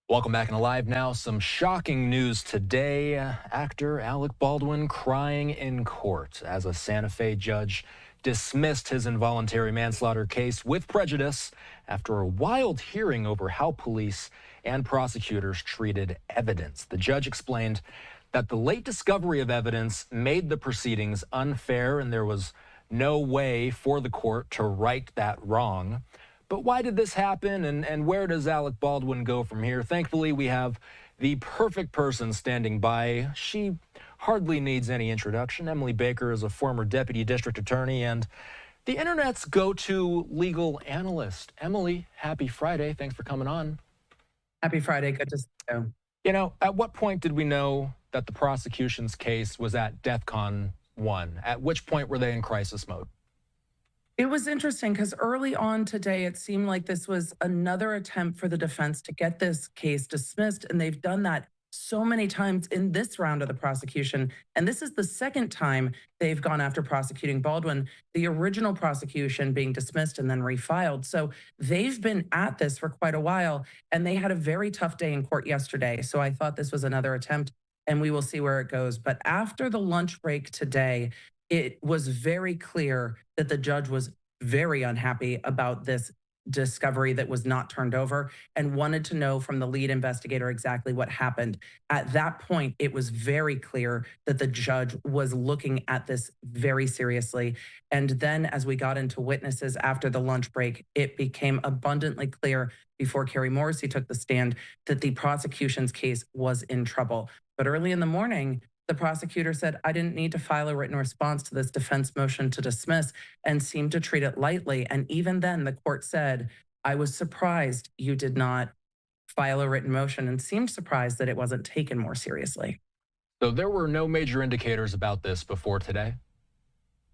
Welcome back in Live Now. Some shocking news today. Actor Alec Baldwin crying in court as a Santa Fe judge dismissed his involuntary manslaughter case with prejudice after a wild hearing over how police and prosecutors treated evidence. The judge explained that the late discovery of evidence made the proceedings unfair and there was no way for the court to right that wrong. But why did this happen, and where does Alec Baldwin go from here? Thankfully, we have the perfect person standing by. She hardly needs any introduction. Emily Baker is a former deputy district attorney and the internet's go-to legal analyst. Emily, happy Friday. Thanks for coming on. Happy Friday. Good to see you. You know, at what point did we know that the prosecution's case was at DEFCON 1? At which point were they in crisis mode? It was interesting because early on today, it seemed like this was another attempt for the defense to get this case dismissed. And they've done that so many times in this round of the prosecution. And this is the second time they've gone after prosecuting Baldwin, the original prosecution being dismissed and then refiled. So they've been at this for quite a while, and they had a very tough day in court yesterday. So I thought this was another attempt, and we will see where it goes. But after the lunch break today, it was very clear that the judge was very unhappy about this discovery that was not turned over and wanted to know from the lead investigator exactly what happened. At that point, it was very clear that the judge was looking at this very seriously. And then as we got into witnesses after the lunch break, it became abundantly clear before Carrie Morrissey took the stand that the prosecution's case was in trouble. But early in the morning, the prosecutor said, I didn't need to file a written response to this defense motion to dismiss, and seemed to treat it lightly. And even then, the court said, I was surprised you did not file a written motion, and seemed surprised that it wasn't taken more seriously. So there were no major indicators about this before today?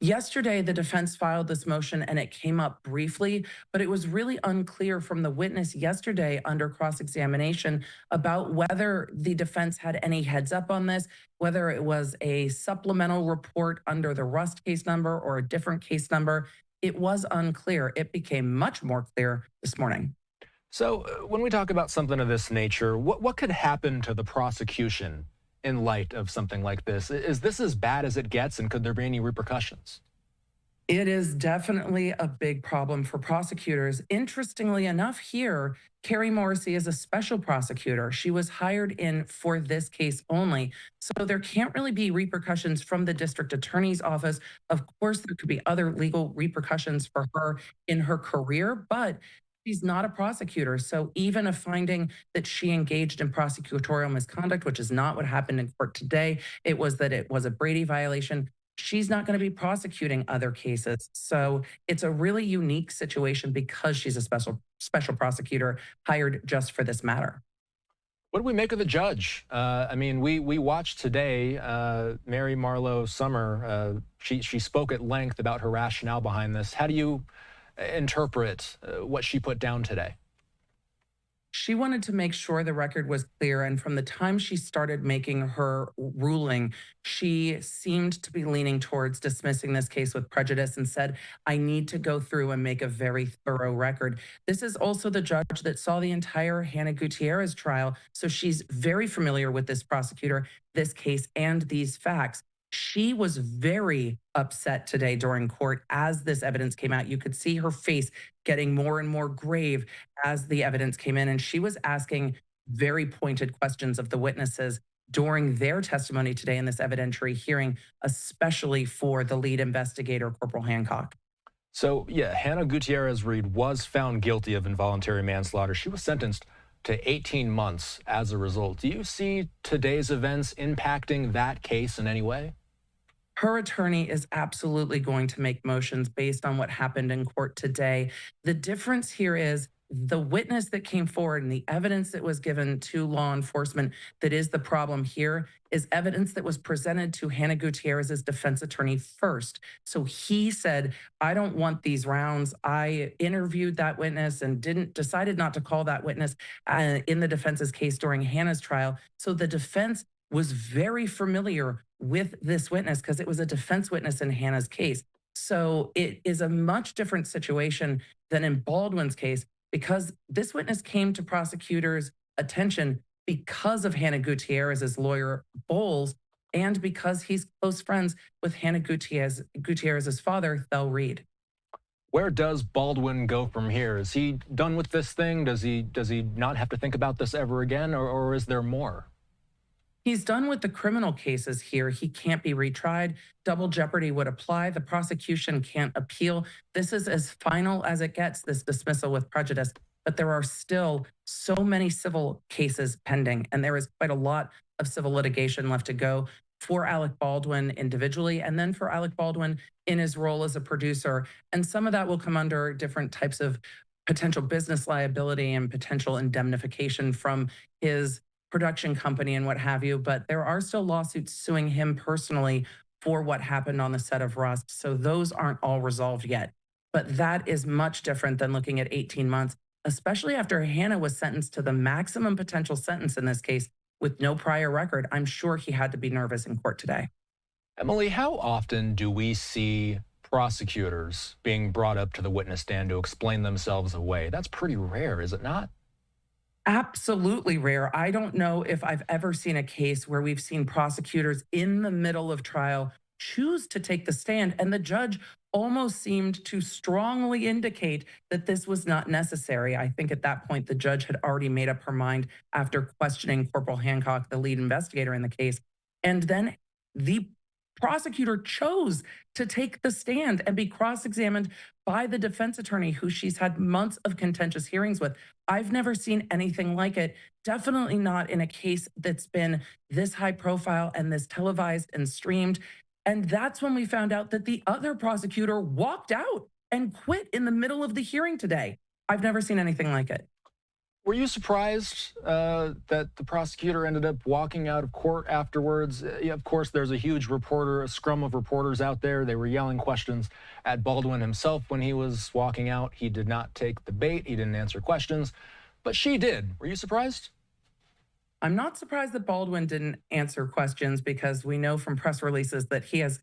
Yesterday, the defense filed this motion and it came up briefly, but it was really unclear from the witness yesterday under cross-examination about whether the defense had any heads up on this, whether it was a supplemental report under the Rust case number or a different case number. It was unclear. It became much more clear this morning. So when we talk about something of this nature, what could happen to the prosecution in light of something like this? Is this as bad as it gets, and could there be any repercussions? It is definitely a big problem for prosecutors. Interestingly enough, here, Carrie Morrissey is a special prosecutor. She was hired in for this case only. So there can't really be repercussions from the district attorney's office. Of course, there could be other legal repercussions for her in her career, but she's not a prosecutor. So even a finding that she engaged in prosecutorial misconduct, which is not what happened in court today, it was that it was a Brady violation. She's not going to be prosecuting other cases. So it's a really unique situation because she's a special prosecutor hired just for this matter. What do we make of the judge? I mean, we watched today, Mary Marlowe Sommer, she spoke at length about her rationale behind this. How do you interpret what she put down today? She wanted to make sure the record was clear. And from the time she started making her ruling, she seemed to be leaning towards dismissing this case with prejudice and said, I need to go through and make a very thorough record. This is also the judge that saw the entire Hannah Gutierrez trial. So she's very familiar with this prosecutor, this case, and these facts. She was very upset today during court as this evidence came out. You could see her face getting more and more grave as the evidence came in. And she was asking very pointed questions of the witnesses during their testimony today in this evidentiary hearing, especially for the lead investigator, Corporal Hancock. So, yeah, Hannah Gutierrez-Reed was found guilty of involuntary manslaughter. She was sentenced to 18 months as a result. Do you see today's events impacting that case in any way? Her attorney is absolutely going to make motions based on what happened in court today. The difference here is the witness that came forward and the evidence that was given to law enforcement that is the problem here is evidence that was presented to Hannah Gutierrez's defense attorney first. So he said, I don't want these rounds. I interviewed that witness and decided not to call that witness in the defense's case during Hannah's trial. So the defense was very familiar with this witness because it was a defense witness in Hannah's case. So it is a much different situation than in Baldwin's case because this witness came to prosecutors attention because of Hannah Gutierrez's lawyer, Bowles, and because he's close friends with Hannah Gutierrez's father, Thel Reed. Where does Baldwin go from here? Is he done with this thing? Does he not have to think about this ever again, or is there more? He's done with the criminal cases here. He can't be retried. Double jeopardy would apply. The prosecution can't appeal. This is as final as it gets, this dismissal with prejudice. But there are still so many civil cases pending, and there is quite a lot of civil litigation left to go for Alec Baldwin individually, and then for Alec Baldwin in his role as a producer. And some of that will come under different types of potential business liability and potential indemnification from his production company and what have you. But there are still lawsuits suing him personally for what happened on the set of Rust. So those aren't all resolved yet. But that is much different than looking at 18 months, especially after Hannah was sentenced to the maximum potential sentence in this case with no prior record. I'm sure he had to be nervous in court today. Emily, how often do we see prosecutors being brought up to the witness stand to explain themselves away? That's pretty rare, is it not? Absolutely rare. I don't know if I've ever seen a case where we've seen prosecutors in the middle of trial choose to take the stand, and the judge almost seemed to strongly indicate that this was not necessary. I think at that point, the judge had already made up her mind after questioning Corporal Hancock, the lead investigator in the case. And then the prosecutor chose to take the stand and be cross examined by the defense attorney who she's had months of contentious hearings with. I've never seen anything like it. Definitely not in a case that's been this high profile and this televised and streamed. And that's when we found out that the other prosecutor walked out and quit in the middle of the hearing today. I've never seen anything like it. Were you surprised that the prosecutor ended up walking out of court afterwards? Yeah, of course, there's a huge a scrum of reporters out there. They were yelling questions at Baldwin himself when he was walking out. He did not take the bait. He didn't answer questions, but she did. Were you surprised? I'm not surprised that Baldwin didn't answer questions because we know from press releases that he has,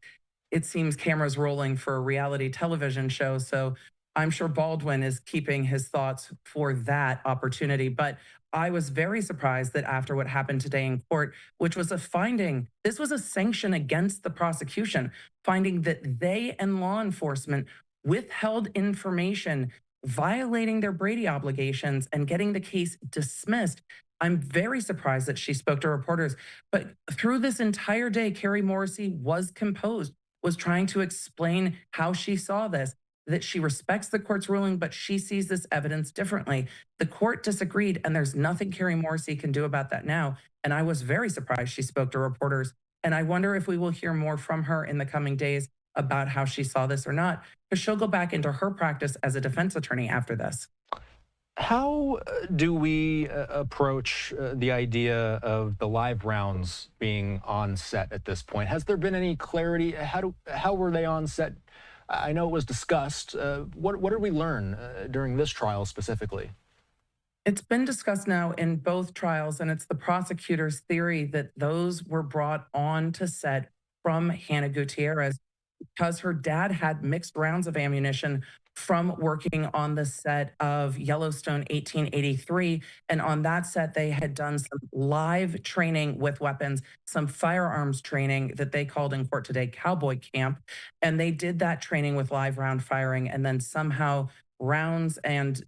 it seems, cameras rolling for a reality television show. So I'm sure Baldwin is keeping his thoughts for that opportunity. But I was very surprised that after what happened today in court, which was a finding, this was a sanction against the prosecution, finding that they and law enforcement withheld information, violating their Brady obligations and getting the case dismissed. I'm very surprised that she spoke to reporters. But through this entire day, Carrie Morrissey was composed, was trying to explain how she saw this, that she respects the court's ruling, but she sees this evidence differently. The court disagreed, and there's nothing Carrie Morrissey can do about that now. And I was very surprised she spoke to reporters. And I wonder if we will hear more from her in the coming days about how she saw this or not, because she'll go back into her practice as a defense attorney after this. How do we approach the idea of the live rounds being on set at this point? Has there been any clarity? How were they on set? I know it was discussed. What did we learn during this trial specifically? It's been discussed now in both trials, and it's the prosecutor's theory that those were brought on to set from Hannah Gutierrez because her dad had mixed rounds of ammunition from working on the set of Yellowstone 1883. And on that set, they had done some live training with weapons, some firearms training that they called in court today cowboy camp. And they did that training with live round firing. And then somehow rounds and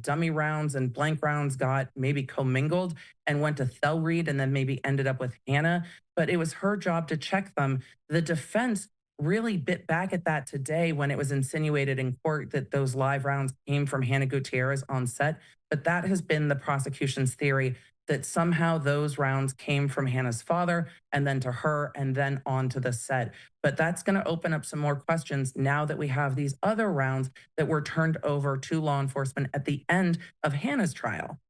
dummy rounds and blank rounds got maybe commingled and went to Thel Reed and then maybe ended up with Hannah. But it was her job to check them. The defense really bit back at that today when it was insinuated in court that those live rounds came from Hannah Gutierrez on set. But that has been the prosecution's theory, that somehow those rounds came from Hannah's father and then to her and then on to the set. But that's going to open up some more questions now that we have these other rounds that were turned over to law enforcement at the end of Hannah's trial.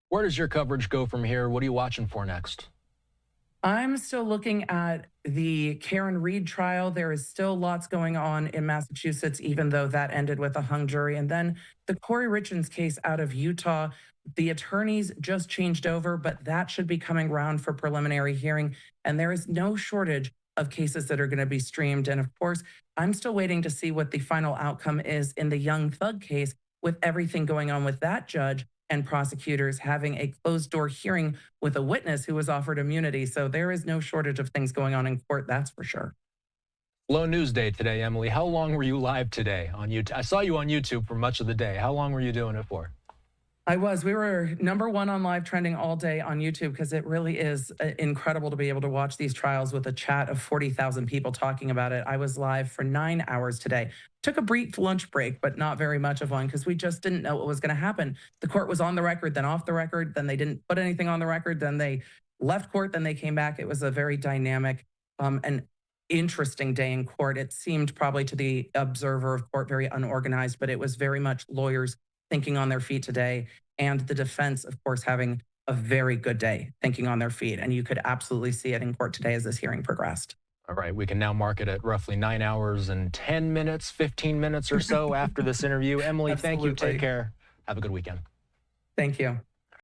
Where does your coverage go from here? What are you watching for next? I'm still looking at the Karen Reed trial. There is still lots going on in Massachusetts, even though that ended with a hung jury. And then the Corey Richins case out of Utah, the attorneys just changed over, but that should be coming around for preliminary hearing. And there is no shortage of cases that are going to be streamed. And of course, I'm still waiting to see what the final outcome is in the Young Thug case with everything going on with that judge and prosecutors having a closed door hearing with a witness who was offered immunity. So there is no shortage of things going on in court, that's for sure. Slow news day today, Emily. How long were you live today on YouTube? I saw you on YouTube for much of the day. How long were you doing it for? We were #1 on live trending all day on YouTube because it really is incredible to be able to watch these trials with a chat of 40,000 people talking about it. I was live for 9 hours today. Took a brief lunch break, but not very much of one because we just didn't know what was going to happen. The court was on the record, then off the record, then they didn't put anything on the record, then they left court, then they came back. It was a very dynamic and interesting day in court. It seemed probably to the observer of court very unorganized, but it was very much lawyers thinking on their feet today, and the defense, of course, having a very good day thinking on their feet. And you could absolutely see it in court today as this hearing progressed. All right, we can now mark it at roughly 9 hours and 10 minutes, 15 minutes or so after this interview. Emily, thank you. Take care. Have a good weekend. Thank you.